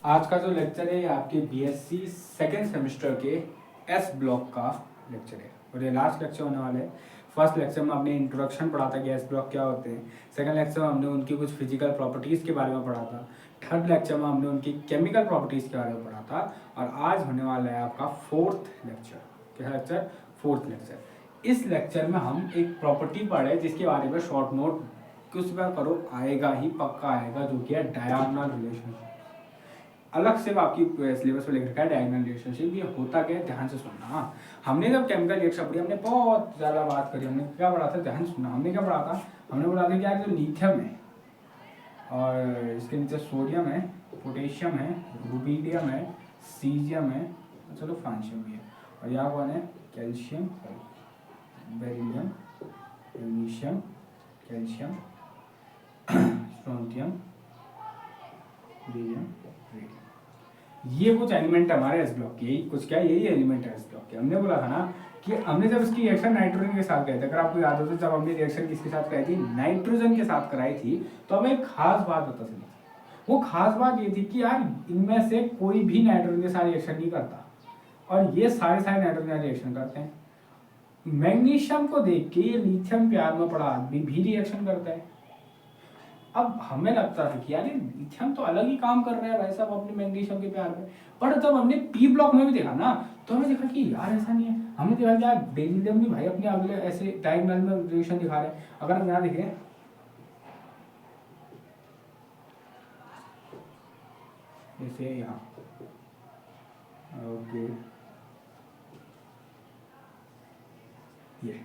आज का जो लेक्चर है ये आपके बीएससी सेकेंड सेमेस्टर के एस ब्लॉक का लेक्चर है और ये लास्ट लेक्चर होने वाला है। फर्स्ट लेक्चर में हमने इंट्रोडक्शन पढ़ा था कि एस ब्लॉक क्या होते हैं। सेकंड लेक्चर में हमने उनकी कुछ फिजिकल प्रॉपर्टीज़ के बारे में पढ़ा था। थर्ड लेक्चर में हमने उनकी केमिकल प्रॉपर्टीज़ के बारे में पढ़ा था। और आज होने वाला है आपका फोर्थ लेक्चर। क्या लेक्चर? Fourth lecture. इस लेक्चर में हम एक प्रॉपर्टी पढ़े जिसके बारे में शॉर्ट नोट कुछ बार करो आएगा ही, पक्का आएगा, जो कि है डायगोनल रिलेशनशिप। अलग से आपकी सिलेबस में लिख रखा है डायगोनल रिलेशनशिप। ये होता क्या है, ध्यान से सुनना। हाँ, हमने जब केमिकल रिएक्शन पढ़ी हमने बहुत ज़्यादा बात करी। हमने क्या पढ़ा था, ध्यान सुनना। हमने क्या पढ़ा था? हमने पढ़ा था कि यार जो लिथियम है और इसके नीचे सोडियम है, पोटेशियम है, रुबीडियम है, सीजियम है, चलो फ्रांशियम भी है, और यहाँ कौन है? Calcium, beryllium, magnesium, calcium, strontium, barium, radium. ये कुछ एलिमेंट है हमारे एस ब्लॉक के। यही कुछ क्या है, यही एलिमेंट है एस ब्लॉक के। हमने बोला था ना कि हमने जब इसकी रिएक्शन नाइट्रोजन के साथ कराई थी, अगर आपको याद हो तो जब हमने रिएक्शन किसके साथ कराई थी, नाइट्रोजन के साथ कराई थी, तो हमें एक खास बात पता चली। वो खास बात ये थी कि यार इनमें से कोई भी नाइट्रोजन के साथ रिएक्शन नहीं करता और ये सारे नाइट्रोजन रिएक्शन करते हैं। मैग्नीशियम को देख के ये लिथियम प्यार में पड़ा आदमी भी रिएक्शन करता है। अब हमें लगता था कि यार ये लिथियम तो अलग ही काम कर रहा है भाई साहब अपने मैग्नीशियम के प्यार में, पर जब हमने पी ब्लॉक में भी देखा ना तो हमें देखा कि यार ऐसा नहीं है। हमने देखा कि यार बेरिलियम भी भाई अपने अगले ऐसे डायगोनल में रिएक्शन दिखा रहे हैं। अगर हम यहाँ देखें, जैसे यहाँ, ओके, ये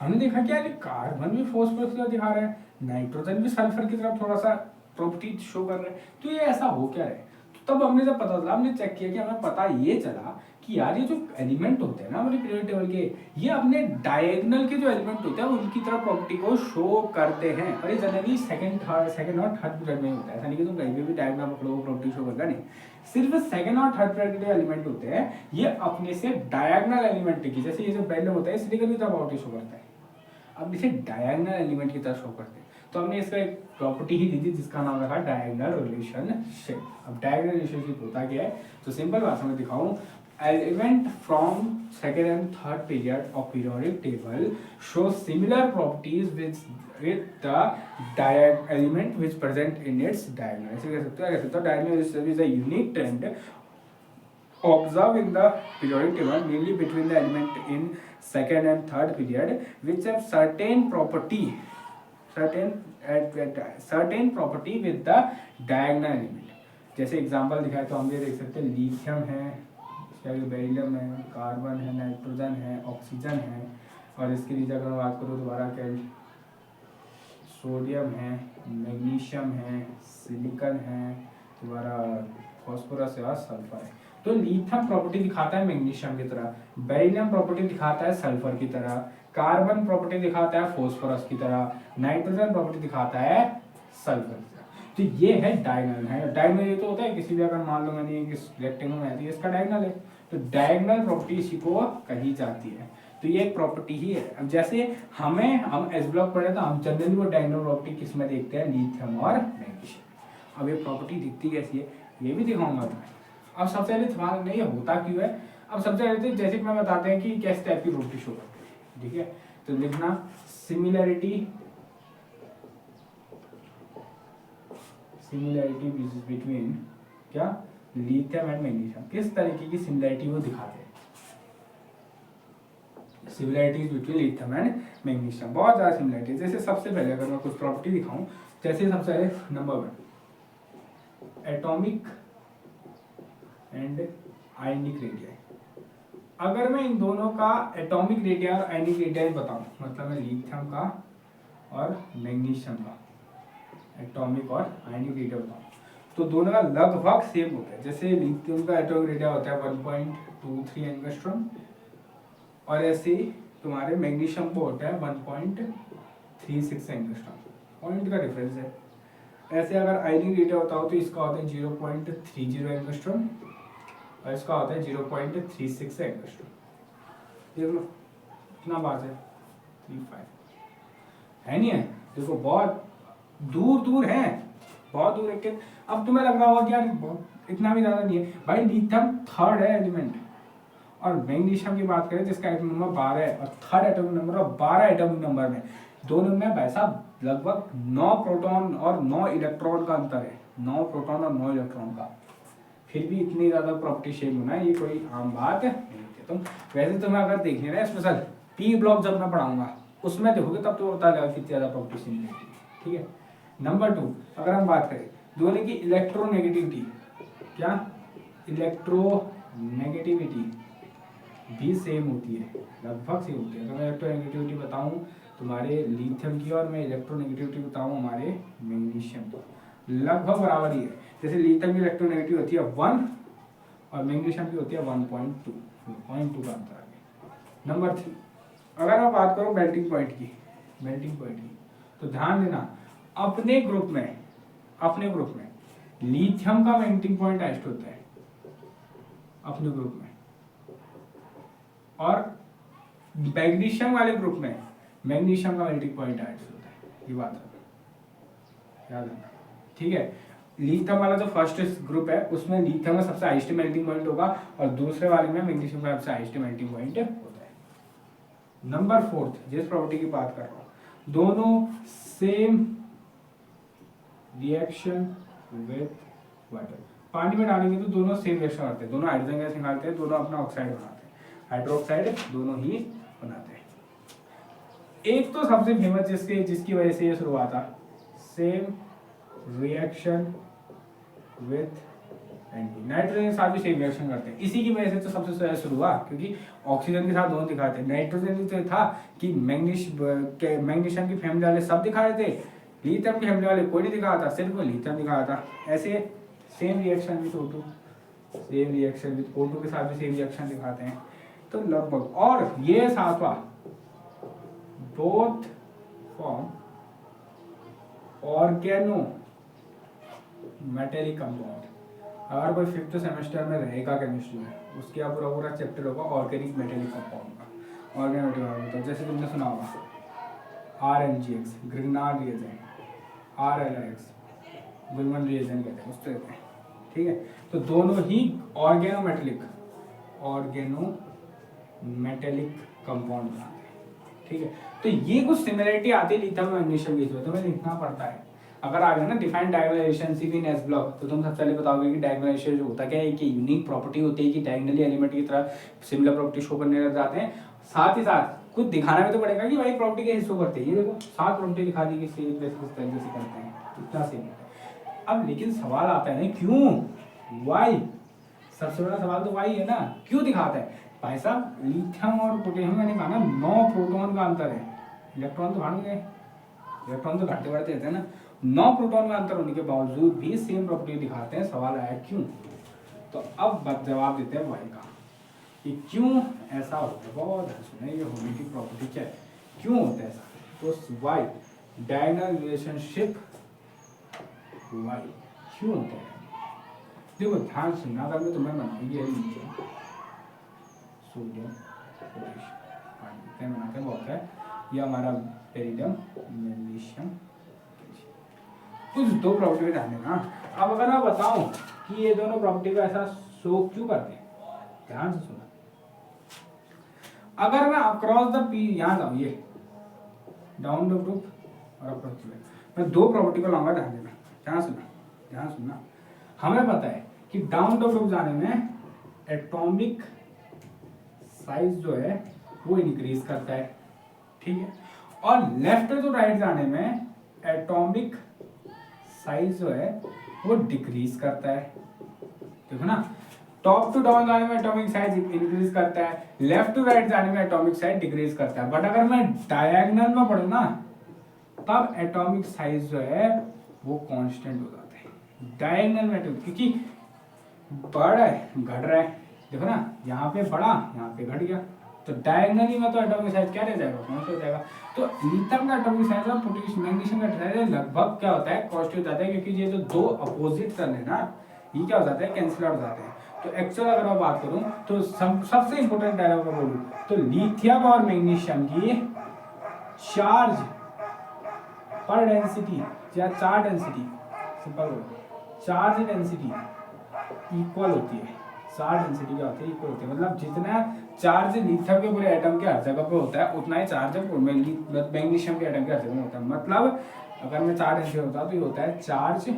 हमने देखा कि यार कार्बन भी फॉस्फोरस की तरह दिखा रहा है, नाइट्रोजन भी सल्फर की तरफ थोड़ा सा प्रॉपर्टी शो कर रहे हैं, तो ये ऐसा हो क्या रहा है? तो तब हमने जब पता चला, हमने चेक किया कि हमें पता ये चला कि यार ये जो एलिमेंट होते हैं ना हमारे पीरियड टेबल के, ये अपने डायगोनल के जो एलिमेंट होते हैं उनकी तरफ प्रॉपर्टी को शो करते हैं। और ये जनरली सेकंड और थर्ड पीरियड में होता है। ऐसा नहीं कि तुम कहीं भी डायगोनल पकड़ो प्रॉपर्टी शो करता नहीं। सिर्फ सेकंड और थर्ड पीरियड के जो एलिमेंट होते हैं ये अपने से डायगोनल एलिमेंट की, जैसे ये जो बेरिलियम होता है इस सिलिकॉन की तरफ प्रॉपर्टी शो करता है, अब इसे डायगोनल एलिमेंट की तरह शो करते हैं। तो हमने इसका एक प्रॉपर्टी ही दी थी जिसका नाम रखा डायगोनल रिलेशनशिप। अब डायगोनल रिलेशनशिप होता क्या है, तो सिंपल भाषा में दिखाऊं, element from second and third period of periodic table show similar properties with the element which present in its diagonal। ऐसे कह सकते हो diagonal is a unique trend observed in the periodic table mainly between the element in second and third period which have certain property with the diagonal element। जैसे example दिखाए तो हम ये देख सकते हैं, लिथियम है, बेरिलियम है, कार्बन है, नाइट्रोजन है, ऑक्सीजन है, और इसके नीचे अगर मैं बात करूँ दोबारा क्या, सोडियम है, मैग्नीशियम है, सिलिकॉन है, दोबारा फॉस्फोरस है और सल्फर है। तो लिथियम प्रॉपर्टी दिखाता है मैग्नीशियम की तरह, बेरिलियम प्रॉपर्टी दिखाता है सल्फर की तरह, कार्बन प्रॉपर्टी दिखाता है फॉस्फोरस की तरह, नाइट्रोजन प्रॉपर्टी दिखाता है सल्फर की तरह। तो ये है डायगोनल है। डायगोनल ये तो होता है किसी भी, अगर मान लो मैंने इस रेक्टेंगल में है इसका डायगोनल है, तो डायगोनल प्रॉपर्टी इसी को कही जाती है। तो ये एक प्रॉपर्टी ही है। अब जैसे हम एस ब्लॉक पढ़े तो हम जनरली वो डायगोनल प्रॉपर्टी किस में देखते हैं, लिथियम और मैग्नीशियम। अब ये प्रॉपर्टी दिखती कैसी है ये भी दिखाऊंगा मैं। अब सबसे पहले दिमाग नहीं होता क्यों है, अब सबसे पहले जैसे कि मैं बताते हैं कि किस टाइप की प्रॉपर्टी शो करते हैं, ठीक है। तो लिखना सिमिलैरिटी बिटवीन क्या, लिथियम एंड मैग्नीशियम, किस तरीके की सिमिलैरिटी वो दिखाते हैं। Similarities between lithium and magnesium, बहुत ज़्यादा सिमिलैरिटी। जैसे सबसे पहले अगर मैं कुछ प्रॉपर्टी दिखाऊं, जैसे सबसे पहले number 1 atomic and ionic radius. अगर मैं इन दोनों का एटॉमिक रेडियस और आयनिक रेडियस बताऊं, मतलब मैं लिथियम का और मैग्नीशियम का एटॉमिक और आयनिक रेडियस बताऊं, तो दोनों का लगभग सेम होता है। जैसे लिथियम का एटॉमिक रेडियस होता है 1.23 एंगस्ट्रॉम और ऐसे तुम्हारे मैग्नीशियम को होता है 1.36 एंगस्ट्रॉम, पॉइंट का डिफरेंस है। ऐसे अगर आयनिक रेडियस होता हो तो इसका होता है 0.30 एंगस्ट्रॉम और इसका होता है 0.36 एंगस्ट्रॉम। देख लो कितना बात है, 35 है नहीं है। देखो बहुत दूर दूर है, बहुत दूर है। अब तुम्हें लग रहा होगा कि यार इतना भी ज्यादा नहीं है भाई। लिथियम थर्ड है एलिमेंट, और मैग्नीशियम की बात करें जिसका एटॉमिक नंबर 12 है और थर्ड एटॉमिक नंबर और 12 एटॉमिक नंबर में दोनों में भाई साहब लगभग 9 प्रोटॉन और 9 इलेक्ट्रॉन का अंतर है, 9 प्रोटॉन और 9 इलेक्ट्रॉन का। फिर भी इतनी ज्यादा प्रॉपर्टी सेम होना ये कोई आम बात नहीं है। तुम वैसे तुम्हें अगर देखने ना स्पेशल पी ब्लॉक जब मैं पढ़ाऊंगा उसमें देखोगे तब तो पता लगा कितनी ज्यादा प्रॉपर्टी सिमिलरिटी है, ठीक है। नंबर 2 अगर हम बात करें दोनों की इलेक्ट्रोनेगेटिविटी, क्या इलेक्ट्रोनेगेटिविटी भी सेम होती है, लगभग सेम होती है। अगर मैं इलेक्ट्रोनेगेटिविटी बताऊं तुम्हारे लिथियम की और मैं इलेक्ट्रोनेगेटिविटी बताऊं हमारे मैग्नीशियम की, लगभग बराबर ही है। जैसे लिथियम की इलेक्ट्रोनेगेटिव होती है 1 और मैग्नीशियम की होती है 1.2, 0.2 का अंतर है। नंबर 3 अगर मैं बात करूं मेल्टिंग पॉइंट की, तो ध्यान देना अपने ग्रुप में लिथियम का मेल्टिंग पॉइंट हाईएस्ट होता है अपने ग्रुप में, और मैग्नीशियम वाले ग्रुप में मैग्नीशियम का मेल्टिंग पॉइंट हाईएस्ट होता है। ये बात है याद रखना, ठीक है। लिथियम वाला जो फर्स्ट ग्रुप है उसमें लिथियम का सबसे हाईएस्ट मेल्टिंग पॉइंट होगा और दूसरे वाले में मैग्नीशियम का सबसे हाईएस्ट मेल्टिंग पॉइंट होता है। नंबर 4 जिस प्रॉपर्टी की बात कर रहा हूं, दोनों सेम रिएक्शन विद वाटर, पानी में डालेंगे तो दोनों सेम रिएक्शन करते हैं, दोनों हाइड्रोजन गैस निकालते हैं, दोनों अपना ऑक्साइड बनाते हैं, हाइड्रोक्साइड दोनों ही बनाते हैं। एक तो सबसे फेमस जिसकी वजह से ये शुरू हुआ था, सेम रिएक्शन विद नाइट्रोजन के साथ भी सेम रिएक्शन करते हैं, इसी की वजह से तो सबसे ज्यादा शुरू हुआ, क्योंकि ऑक्सीजन के साथ दोनों दिखाते हैं। नाइट्रोजन तो था कि मैग्नीशियम की फैमिली वाले सब दिखा रहे थे, लिथियम की फैमिली वाले कोई नहीं दिखा था, सिर्फ लिथियम दिखा था। ऐसे same reaction with O2, same reaction with O2 के साथ भी सेम रिएक्शन दिखाते हैं, तो लगभग। और ये सातवां both form organometallic compound. अगर कोई 5th सेमेस्टर में रहेगा केमिस्ट्री में, उसके आप पूरा चैप्टर होगा ऑर्गेनिक मेटेलिक कंपाउंड का, ऑर्गेनिक मेटेलिक। जैसे तुमने सुना होगा RNGX Grignard reagent, RLX Gilman reagent कहते हैं, उससे कहते हैं, ठीक है। तो दोनों ही ऑर्गेनो मेटेलिक कंपाउंड बनाते हैं, ठीक है। तो ये कुछ सिमिलरिटी आती है लिथियम और मैग्नीशियम की, इसमें तुम्हें लिखना पड़ता है। अगर आ गया ना डिफाइन डायगोनलाइजेशन सी इन एस ब्लॉक, तो तुम सबसे पहले बताओगे कि डायगोनलाइजेशन जो होता क्या है, कि यूनिक प्रॉपर्टी होती है कि डायगोनली एलिमेंट की तरह सिमिलर प्रॉपर्टी शो करने लग जाते हैं। साथ ही साथ कुछ दिखाना भी तो पड़ेगा कि भाई प्रॉपर्टी कैसे शो करते हैं। ये देखो 7 प्रॉपर्टी दिखा दी कि सेम बेसिस तरीके से करते हैं, कितना सेम है। अब लेकिन सवाल आता है ना क्यों, वाई, सबसे बड़ा सवाल तो वाई है ना, क्यों दिखाता है भाई साहब। लिथियम और पोटेशियम मैंने कहा ना 9 प्रोटॉन का अंतर है, इलेक्ट्रॉन तो भाग गए, इलेक्ट्रॉन तो घटते बढ़ते रहते हैं ना, 9 प्रोटॉन का अंतर होने के बावजूद भी सेम प्रॉपर्टी दिखाते हैं। सवाल आया क्यों, तो अब जवाब देते हैं वाई का, कि क्यों ऐसा होता है। बहुत सुने ये होने की प्रॉपर्टी क्या है, क्यों होता है ऐसा, तो वाई डायगोनल रिलेशनशिप, वाई क्यों होता है। देखो ध्यान सुनना, अगर मैं तुम्हें बनाऊंगी नीचे सोडियम पोटेशियम बनाते हैं बहुत है, यह हमारा बेरिलियम मैग्नीशियम, कुछ 2 प्रॉपर्टी में ध्यान देना। अब अगर मैं बताऊं कि ये दोनों प्रॉपर्टी को ऐसा शो क्यों करते हैं, ध्यान से सुना। अगर मैं अक्रॉस द पी यहाँ लाऊं, ये डाउन द ग्रुप और अक्रॉस द, मैं 2 प्रॉपर्टी को लाऊंगा, ध्यान देना, ध्यान सुनना। हमें पता है कि डाउन द ग्रुप जाने में एटॉमिक साइज जो है वो इंक्रीज करता है, ठीक है, और लेफ्ट टू राइट जाने में एटॉमिक साइज जो है वो डिक्रीज करता है। देखो ना, टॉप टू डाउन जाने में एटॉमिक साइज इंक्रीज करता है, लेफ्ट टू राइट जाने में एटॉमिक साइज डिक्रीज करता है। बट अगर मैं डायगोनल में पढ़ूं ना, तब एटॉमिक साइज जो है वो कांस्टेंट हो जाता है डायगोनल में, क्योंकि बढ़ रहा है घट रहा है। देखो ना, यहाँ पे बढ़ा, यहाँ पे घट गया, तो डायगोनली में तो एटॉमिक साइज क्या रह जाएगा, कांस्टेंट हो जाएगा। तो लिथियम का एटॉमिक साइज और पोटेशियम मैग्नीशियम का साइज लगभग क्या होता है, कांस्टेंट हो जाता है, क्योंकि ये जो 2 अपोजिट टर्न है ना, ये क्या हो जाता है, कैंसिल आउट हो जाते हैं। तो एक्चुअल अगर मैं बात करूं तो सबसे इंपॉर्टेंट डायलॉग में बोलूं तो लिथियम और मैग्नीशियम की चार्ज पर डेंसिटी या charge density, simple charge density equal होती है, चार्ज डेंसिटी क्या होती है, इक्वल होती है। मतलब जितना चार्ज लिथियम के पूरे एटम के हर जगह पे होता है उतना ही चार्ज मैग्नीशियम के एटम के हर जगह में होता है। मतलब अगर मैं चार्ज डेंसिटी होता तो ये होता है चार्ज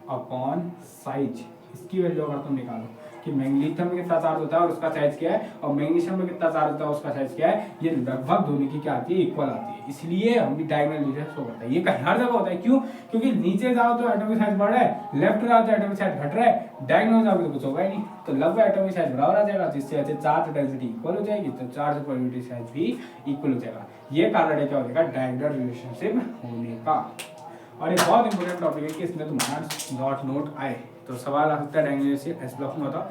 अपॉन साइज। इसकी वैल्यू अगर तुम निकालो कि लिथियम में कितना चार्ज होता है और उसका साइज क्या है, और मैग्नीशियम में कितना चार्ज होता है उसका साइज क्या है, ये लगभग दोनों की क्या आती है, इक्वल आती है। इसलिए हम भी डायगोनल रीजन शो करता है। ये कहीं हर जगह होता है, क्यों? क्योंकि नीचे जाओ तो एटॉमिक साइज बढ़ रहा है, लेफ्ट जाओ तो एटॉमिक साइज घट रहा है, डायगोनल जाओगे तो कुछ होगा ही नहीं, तो लगभग एटॉमिक साइज बराबर आ जाएगा, जिससे ऐसे चार्ज डेंसिटी इक्वल हो जाएगी, तो चार्ज प्रोबेबिलिटी साइज भी इक्वल हो जाएगा। ये कारण है क्या हो जाएगा, डायगोनल रिलेशनशिप होने का। और एक बहुत इंपॉर्टेंट टॉपिक है कि इसमें तुम्हारा नोट आए तो सवाल आ सकता है डायगोनल से एस ब्लॉक में बताओ,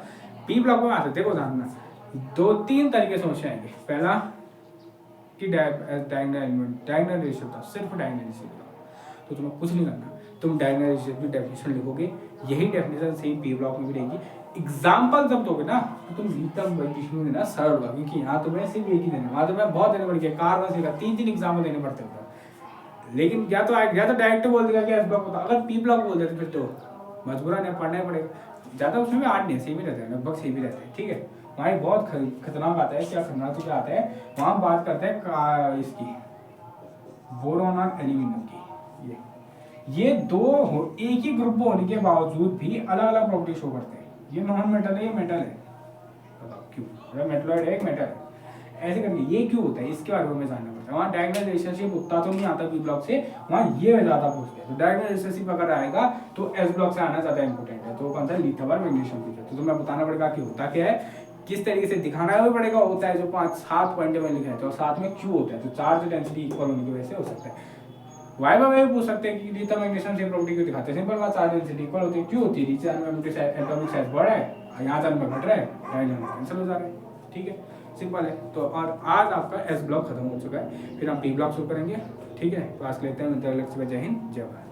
पी ब्लॉक में आ सकते हैं। ध्यान 2-3 तरीके से क्वेश्चन आएंगे। पहला कि डायगोनल रेशियो था, सिर्फ डायगोनल रेशियो था, तो तुम्हें कुछ नहीं करना, तुम डायगोनल रेशियो की डेफिनेशन लिखोगे, यही डेफिनेशन सेम पी ब्लॉक में भी रहेगी। एग्जाम्पल जब दोगे ना तो तुम लिखना देना सरल होगा, क्योंकि यहाँ तुम्हें सिर्फ एक ही देना, वहाँ तुम्हें बहुत देने पड़ेंगे, कार्बन से 3-3 एग्जाम्पल देने पड़ते हैं। लेकिन या तो डायरेक्ट बोल देगा कि एस ब्लॉक होता, अगर पी ब्लॉक बोल देते फिर तो मजबूरन है, पढ़ना ही पड़ेगा। ज़्यादा उसमें भी 8 नहीं, सेम ही रहते हैं, लगभग सेम ही रहते हैं, ठीक है। वहाँ बहुत खतरनाक आता है, क्या खतरनाक तो क्या आता है, वहाँ बात करते हैं इसकी बोरोन और एल्यूमिनियम की। ये दो एक ही ग्रुप होने के बावजूद भी अलग अलग प्रॉपर्टी शो करते हैं। ये नॉन मेटल है, ये मेटल है, बताओ क्यों? मेटलॉइड है, एक मेटल है, ऐसे करके ये क्यों होता है, इसके बारे में जानना पड़ता है। वहाँ डायगोनल रिलेशनशिप उतना तो नहीं आता पी ब्लॉक से, वहाँ ये ज्यादा पूछते हैं। तो डायगोनल रिलेशनशिप अगर आएगा तो एस ब्लॉक से आना ज्यादा इंपॉर्टेंट है। तो कौन सा, लिथियम और मैग्नीशियम की। तो तुम्हें बताना पड़ेगा कि होता क्या है, किस तरीके से दिखाना भी पड़ेगा। होता है जो 5-7 पॉइंट में लिखा है, तो साथ में क्यों होता है, तो चार्ज डेंसिटी इक्वल होने की वजह से हो सकता है। वाइवा में भी पूछ सकते हैं कि लिथियम मैग्नीशियम सेम प्रॉपर्टी क्यों दिखाते हैं, सिंपल बात, चार्ज डेंसिटी इक्वल होती है, क्यों होती है, नीचे जाने में एटॉमिक साइज बढ़ रहा है, यहाँ जाने में घट रहा है, कैंसिल हो जा रहा है, ठीक है, सिंपल है। तो और आज आपका एस ब्लॉक खत्म हो चुका है, फिर हम पी ब्लॉक शुरू करेंगे, ठीक है। क्लास लेते हैं, जय हिंद, जय भारत।